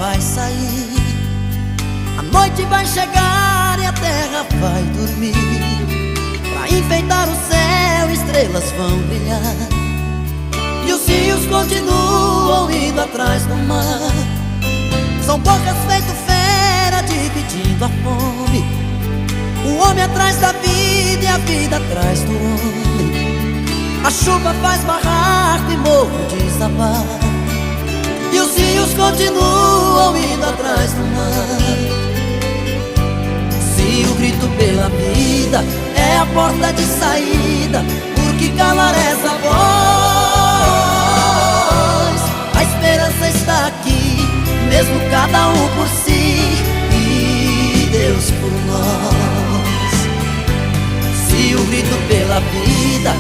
vai sair, a noite vai chegar e a terra vai dormir. Pra enfeitar o céu, estrelas vão brilhar, e os rios continuam indo atrás do mar. São bocas feito fera, dividindo a fome, o homem atrás da vida e a vida atrás do homem. A chuva faz barraco e morro desabar, e os rios continuam indo atrás do mar. Se o grito pela vida é a porta de saída, por que calar essa voz? A esperança está aqui, mesmo cada um por si e Deus por nós. Se o grito pela vida